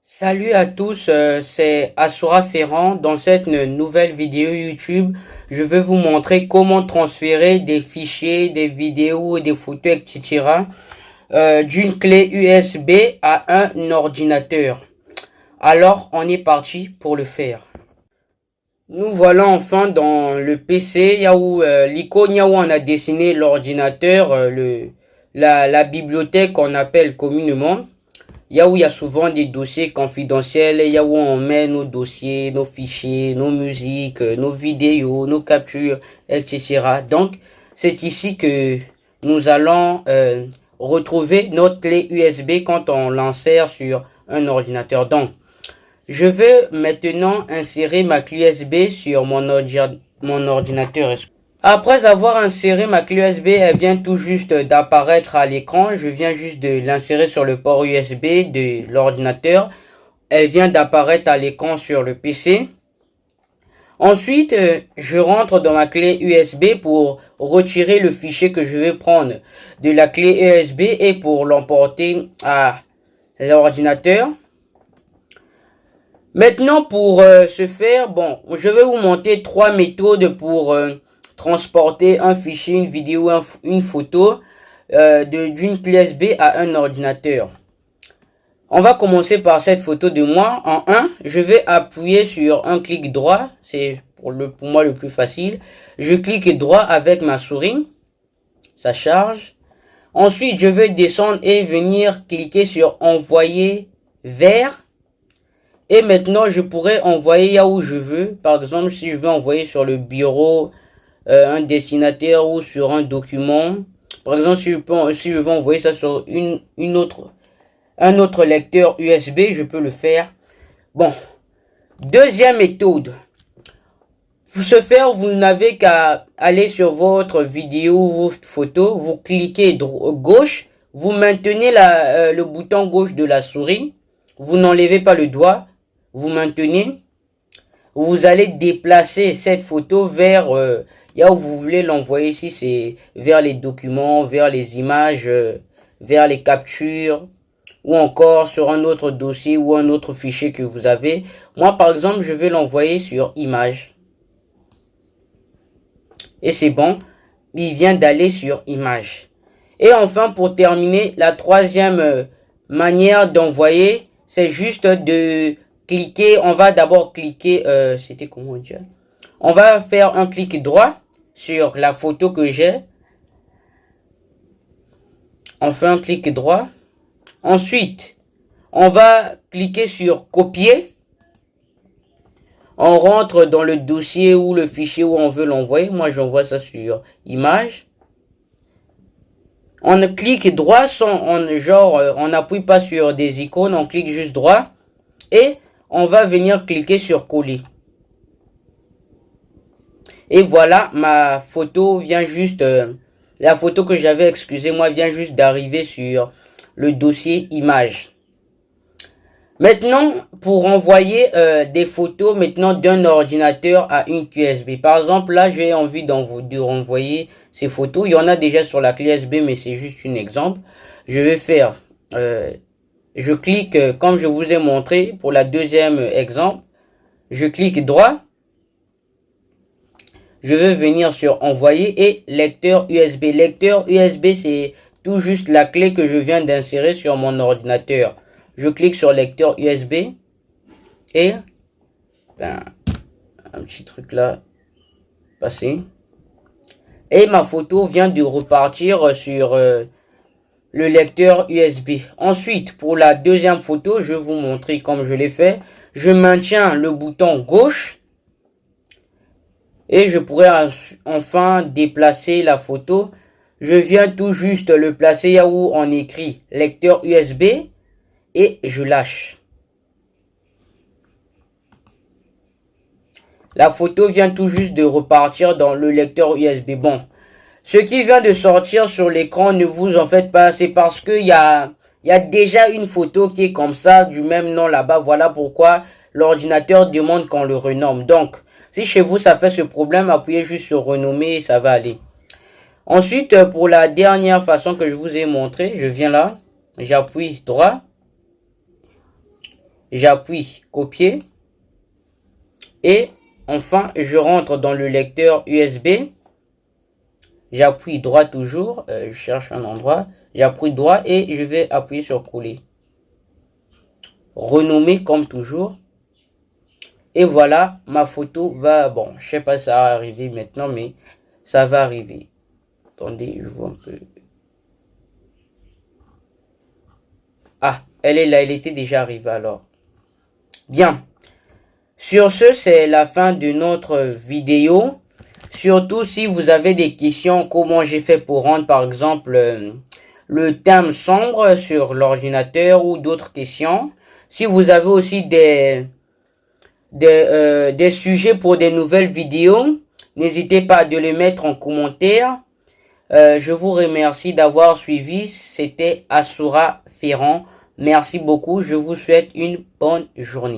Salut à tous, c'est Asura Ferrand. Dans cette nouvelle vidéo YouTube, je vais vous montrer comment transférer des fichiers, des vidéos, des photos, etc. D'une clé USB à un ordinateur. Alors, on est parti pour le faire. Nous voilà enfin dans le PC, il y a où l'icône, il y a où on a dessiné l'ordinateur, la bibliothèque qu'on appelle communément. Il y a où il y a souvent des dossiers confidentiels, il y a où on met nos dossiers, nos fichiers, nos musiques, nos vidéos, nos captures, etc. Donc, c'est ici que nous allons retrouver notre clé USB quand on l'insère sur un ordinateur. Donc, je vais maintenant insérer ma clé USB sur mon ordinateur. Après avoir inséré ma clé USB, elle vient tout juste d'apparaître à l'écran. Je viens juste de l'insérer sur le port USB de l'ordinateur. Elle vient d'apparaître à l'écran sur le PC. Ensuite, je rentre dans ma clé USB pour retirer le fichier que je vais prendre de la clé USB et pour l'emporter à l'ordinateur. Maintenant, pour ce faire, bon, je vais vous montrer trois méthodes pour transporter un fichier, une vidéo, une photo d'une clé USB à un ordinateur. On va commencer par cette photo de moi. En 1, je vais appuyer sur un clic droit. C'est pour moi le plus facile. Je clique droit avec ma souris. Ça charge. Ensuite, je vais descendre et venir cliquer sur envoyer vers. Et maintenant, je pourrais envoyer là où je veux. Par exemple, si je veux envoyer sur le bureau, un destinataire ou sur un document. Par exemple, si je veux envoyer ça sur un autre lecteur USB, je peux le faire. Bon, deuxième méthode. Pour ce faire, vous n'avez qu'à aller sur votre vidéo ou votre photo. Vous cliquez gauche. Vous maintenez le bouton gauche de la souris. Vous n'enlevez pas le doigt. Vous maintenez, vous allez déplacer cette photo vers là où vous voulez l'envoyer. Ici, c'est vers les documents, vers les images, vers les captures, ou encore sur un autre dossier ou un autre fichier que vous avez. Moi, par exemple, je vais l'envoyer sur image. Et c'est bon, il vient d'aller sur image. Et enfin, pour terminer, la troisième manière d'envoyer, c'est juste de cliquer. On va d'abord cliquer, c'était comment dire? On va faire un clic droit sur la photo que j'ai. On fait un clic droit. Ensuite, on va cliquer sur copier. On rentre dans le dossier ou le fichier où on veut l'envoyer. Moi, j'envoie ça sur image. On clique droit on n'appuie pas sur des icônes, on clique juste droit. Et on va venir cliquer sur coller. Et voilà, ma photo vient juste, la photo que j'avais, excusez-moi, vient juste d'arriver sur le dossier image. Maintenant, pour envoyer des photos maintenant d'un ordinateur à une clé USB. Par exemple, là, j'ai envie de renvoyer ces photos. Il y en a déjà sur la clé USB, mais c'est juste un exemple. Je vais faire, je clique, comme je vous ai montré pour la deuxième exemple. Je clique droit. Je vais venir sur envoyer et lecteur USB. Lecteur USB, c'est tout juste la clé que je viens d'insérer sur mon ordinateur. Je clique sur lecteur USB et un petit truc là passé. Et ma photo vient de repartir sur le lecteur USB. Ensuite, pour la deuxième photo, je vais vous montrer comme je l'ai fait. Je maintiens le bouton gauche. Et je pourrais enfin déplacer la photo. Je viens tout juste le placer là où on écrit lecteur USB et je lâche. La photo vient tout juste de repartir dans le lecteur USB. Bon, ce qui vient de sortir sur l'écran, ne vous en faites pas, c'est parce qu'il y a déjà une photo qui est comme ça, du même nom là-bas. Voilà pourquoi l'ordinateur demande qu'on le renomme. Donc, si chez vous ça fait ce problème, appuyez juste sur renommer et ça va aller. Ensuite, pour la dernière façon que je vous ai montré, je viens là, j'appuie droit. j'appuie copier et enfin je rentre dans le lecteur USB, j'appuie droit toujours, je cherche un endroit, j'appuie droit et je vais appuyer sur coller, renommer comme toujours. Et voilà, ma photo va, bon, je sais pas si ça va arriver maintenant, mais ça va arriver. Attendez, je vois un peu. Ah, elle est là, elle était déjà arrivée alors. Bien. Sur ce, c'est la fin de notre vidéo. Surtout si vous avez des questions, comment j'ai fait pour rendre par exemple le thème sombre sur l'ordinateur ou d'autres questions. Si vous avez aussi des sujets pour des nouvelles vidéos, n'hésitez pas de les mettre en commentaire. Je vous remercie d'avoir suivi. C'était Asura Ferrand. Merci beaucoup. Je vous souhaite une bonne journée.